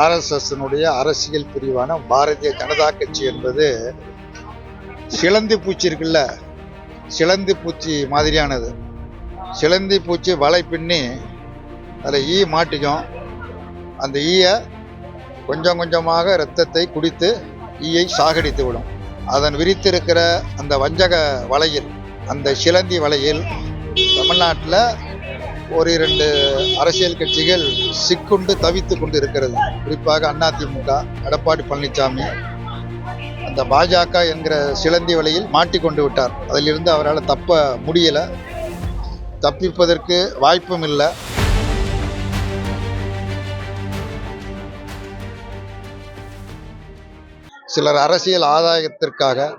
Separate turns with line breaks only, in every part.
ஆர்எஸ்எஸ்னுடைய அரசியல் பிரிவான பாரதிய ஜனதா கட்சி என்பது சிலந்தி பூச்சி இருக்குல்ல, சிலந்தி பூச்சி மாதிரியானது. சிலந்தி பூச்சி வலை பின்னி அதில் ஈ மாட்டிக்கும். அந்த ஈயை கொஞ்சம் கொஞ்சமாக இரத்தத்தை குடித்து ஈயை சாகடித்து விடும். அதன் விரித்திருக்கிற அந்த வஞ்சக வலையில், அந்த சிலந்தி வலையில் தமிழ்நாட்டில் ஒரு 2 அரசியல் கட்சிகள் சிக்குண்டு தவித்து கொண்டு இருக்கிறது. குறிப்பாக அதிமுக, எடப்பாடி பழனிசாமி அந்த பாஜக என்கிற சிலந்தி வலையில் மாட்டிக்கொண்டு விட்டார். அதிலிருந்து அவரால் தப்ப முடியலை, தப்பிப்பதற்கு வாய்ப்பும் இல்லை. சிலர் அரசியல் ஆதாயத்திற்காக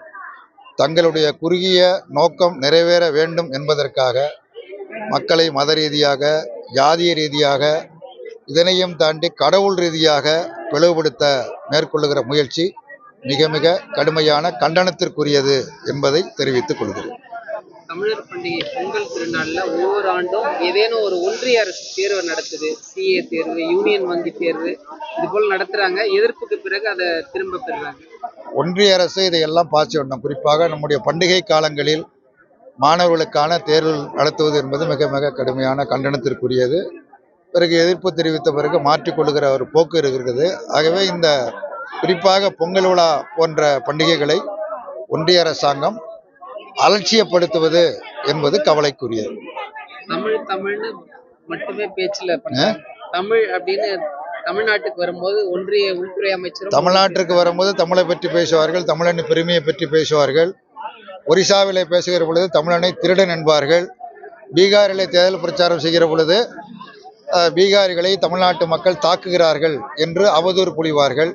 தங்களுடைய குறுகிய நோக்கம் நிறைவேற வேண்டும் என்பதற்காக மக்களை மத ரீதியாக, ஜாதிய ரீதியாக, இதனையும் தாண்டி கடவுள் ரீதியாக பிளவுபடுத்த மேற்கொள்ளுகிற முயற்சி மிக மிக கடுமையான கண்டனத்திற்குரியது என்பதை தெரிவித்துக் கொள்கிறேன்.
தமிழர் பண்டிகை பொங்கல் திருநாளில் ஒவ்வொரு ஆண்டும் ஏதேனும் ஒரு ஒன்றிய அரசு தேர்வு நடத்துது. சிஏ தேர்வு, யூனியன் வங்கி தேர்வு, இது போல் நடத்துறாங்க. எதிர்ப்புக்கு பிறகு அதை திரும்ப பெறுறாங்க.
ஒன்றிய அரசு இதையெல்லாம் பாய்ச்சி விடணும். குறிப்பாக நம்முடைய பண்டிகை காலங்களில் மாணவர்களுக்கான தேர்வு நடத்துவது என்பது மிக மிக கடுமையான கண்டனத்திற்குரியது. பிறகு எதிர்ப்பு தெரிவித்த பிறகு மாற்றிக்கொள்ளுகிற ஒரு போக்கு இருக்கிறது. ஆகவே இந்த குறிப்பாக பொங்கல் விழா போன்ற பண்டிகைகளை ஒன்றிய அரசாங்கம் அலட்சியப்படுத்துவது என்பது கவலைக்குரியது.
தமிழ்னு மட்டுமே பேச்சில் தமிழ் அப்படின்னு தமிழ்நாட்டுக்கு வரும்போது ஒன்றிய உள்துறை அமைச்சர்
தமிழ்நாட்டிற்கு வரும்போது தமிழை பற்றி பேசுவார்கள், தமிழனின் பெருமையை பற்றி பேசுவார்கள். ஒரிசாவிலே பேசுகிற பொழுது தமிழனை திருடன் என்பார்கள். பீகாரிலே தேர்தல் பிரச்சாரம் செய்கிற பொழுது பீகாரிகளை தமிழ்நாட்டு மக்கள் தாக்குகிறார்கள் என்று அவதூறு பொழிவார்கள்.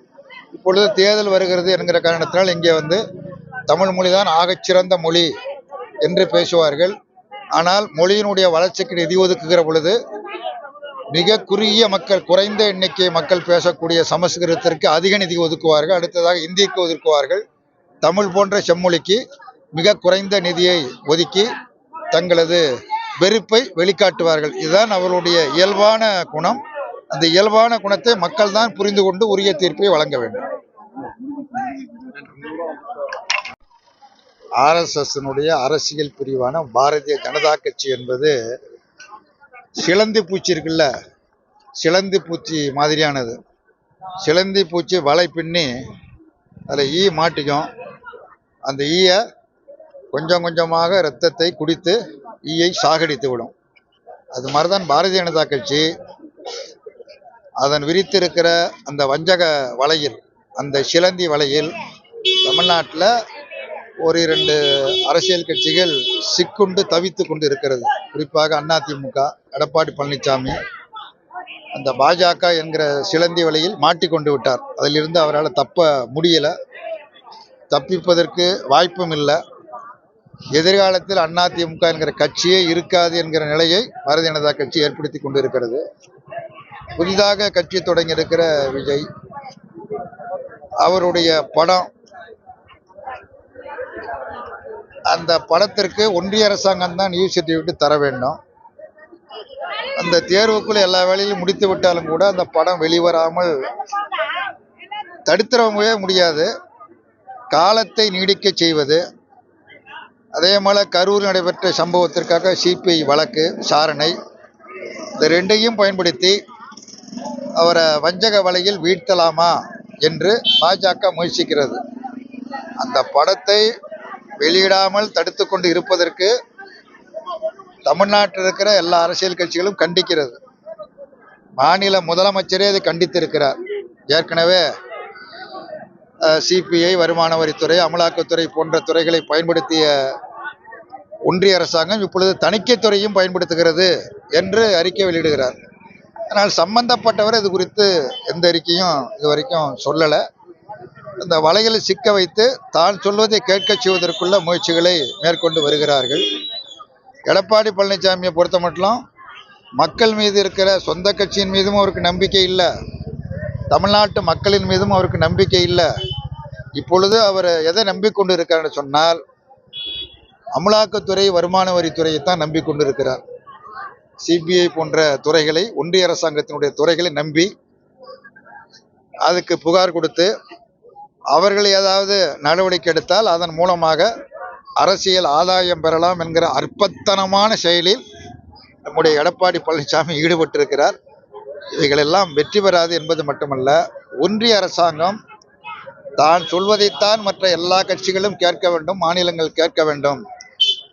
இப்பொழுது தேர்தல் வருகிறது என்கிற காரணத்தினால் இங்கே தமிழ் மொழிதான் ஆகச்சிறந்த மொழி என்று பேசுவார்கள். ஆனால் மொழியினுடைய வளர்ச்சிக்கு நிதி ஒதுக்குகிற பொழுது மிக குறுகிய மக்கள், குறைந்த எண்ணிக்கை மக்கள் பேசக்கூடிய சமஸ்கிருதத்திற்கு அதிக நிதி ஒதுக்குவார்கள். அடுத்ததாக இந்திக்கு ஒதுக்குவார்கள். தமிழ் போன்ற செம்மொழிக்கு மிக குறைந்த நிதியை ஒதுக்கி தங்களது வெறுப்பை வெளிக்காட்டுவார்கள். இதுதான் அவருடைய இயல்பான குணம். அந்த இயல்பான குணத்தை மக்கள் தான் புரிந்து கொண்டு உரிய தீர்ப்பை வழங்க வேண்டும். ஆர்எஸ்எஸ்னுடைய அரசியல் பிரிவான பாரதிய ஜனதா கட்சி என்பது சிலந்தி பூச்சி இருக்குல்ல, சிலந்தி பூச்சி மாதிரியானது. சிலந்தி பூச்சி வலை பின்னி அதில் ஈ மாட்டிக்கும். அந்த ஈயை கொஞ்சம் கொஞ்சமாக இரத்தத்தை குடித்து ஈயை சாகடித்து விடும். அது மாதிரிதான் பாரதிய ஜனதா கட்சி அதன் விரித்திருக்கிற அந்த வஞ்சக வலையில், அந்த சிலந்தி வலையில் தமிழ்நாட்டில் ஒரு 2 அரசியல் கட்சிகள் சிக்குண்டு தவித்து கொண்டு இருக்கிறது. குறிப்பாக அதிமுக, எடப்பாடி பழனிசாமி அந்த பாஜக என்கிற சிலந்தி வலையில் மாட்டிக்கொண்டு விட்டார். அதிலிருந்து அவரால் தப்ப முடியலை, தப்பிப்பதற்கு வாய்ப்பும் இல்லை. எதிர்காலத்தில் அதிமுக என்கிற கட்சியே இருக்காது என்கிற நிலையை பாரதிய ஜனதா கட்சி ஏற்படுத்தி கொண்டிருக்கிறது. புதிதாக கட்சி தொடங்கியிருக்கிற விஜய், அவருடைய படம், அந்த படத்திற்கு ஒன்றிய அரசாங்கம் தான் நியூ சர்டிஃபிகேட் தர வேண்டும். அந்த தேர்வுக்குள் எல்லா வேலையிலும் முடித்து விட்டாலும் கூட அந்த படம் வெளிவராமல் தடுத்துறவே முடியாது. காலத்தை நீடிக்க செய்வது. அதே போல கரூர் நடைபெற்ற சம்பவத்திற்காக சிபிஐ வழக்கு விசாரணை, இந்த 2ஐயும் பயன்படுத்தி அவரை வஞ்சக வலையில் வீழ்த்தலாமா என்று பாஜக முயற்சிக்கிறது. அந்த படத்தை வெளியிடாமல் தடுத்து கொண்டு இருப்பதற்கு தமிழ்நாட்டில் இருக்கிற எல்லா அரசியல் கட்சிகளும் கண்டிக்கிறது. மாநில முதலமைச்சரே அதை கண்டித்திருக்கிறார். ஏற்கனவே சிபிஐ, வருமான வரித்துறை, அமலாக்கத்துறை போன்ற துறைகளை பயன்படுத்திய ஒன்றிய அரசாங்கம் இப்பொழுது தணிக்கைத்துறையும் பயன்படுத்துகிறது என்று அறிக்கை வெளியிடுகிறார். ஆனால் சம்பந்தப்பட்டவர் இது குறித்து எந்த அறிக்கையும் இதுவரைக்கும் சொல்லலை. இந்த வலைகளை சிக்க வைத்து தான் சொல்வதை கேட்க செய்வதற்குள்ள முயற்சிகளை மேற்கொண்டு வருகிறார்கள். எடப்பாடி பழனிசாமியை பொறுத்த மட்டும் மக்கள் மீது இருக்கிற சொந்த கட்சியின் மீதும் அவருக்கு நம்பிக்கை இல்லை, தமிழ்நாட்டு மக்களின் மீதும் அவருக்கு நம்பிக்கை இல்லை. இப்பொழுது அவர் எதை நம்பிக்கொண்டு இருக்காருன்னு சொன்னால் அமலாக்கத்துறை, வருமான வரித்துறையை தான் நம்பிக்கொண்டு இருக்கிறார். சிபிஐ போன்ற துறைகளை, ஒன்றிய அரசாங்கத்தினுடைய துறைகளை நம்பி அதுக்கு புகார் கொடுத்து அவர்கள் ஏதாவது நடவடிக்கை எடுத்தால் அதன் மூலமாக அரசியல் ஆதாயம் பெறலாம் என்கிற அற்பத்தனமான செயலில் நம்முடைய எடப்பாடி பழனிசாமி ஈடுபட்டிருக்கிறார். இவைகளெல்லாம் வெற்றி பெறாது என்பது மட்டுமல்ல, ஒன்றிய அரசாங்கம் தான் சொல்வதைத்தான் மற்ற எல்லா கட்சிகளும் கேட்க வேண்டும், மாநிலங்கள் கேட்க வேண்டும்,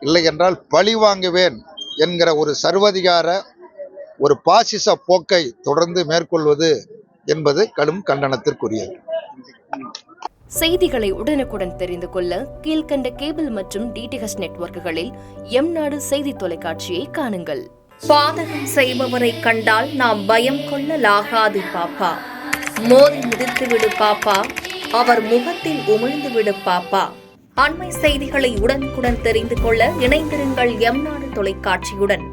இல்லை என்றால் பழி வாங்குவேன் என்கிற ஒரு சர்வதிகார ஒரு பாசிச போக்கை தொடர்ந்து மேற்கொள்வது என்பது கடும் கண்டனத்திற்குரியது.
செய்திகளை உடனுக்குடன் தெரிந்து கொள்ள கீழ்க்கண்ட கேபிள் மற்றும் டிடிஹெச் நெட்வொர்க்குகளில் எம்நாடு செய்தி தொலைக்காட்சியை காணுங்கள். பாதகம் செய்பவரை கண்டால் நாம் பயம் கொள்ளலாகாது பாப்பா. மோதி மிதித்துவிடு பாப்பா, அவர் முகத்தில் உமிழ்ந்து விடு பாப்பா. அண்மை செய்திகளை உடனுக்குடன் தெரிந்து கொள்ள இணைந்திருங்கள் எம்நாடு தொலைக்காட்சியுடன்.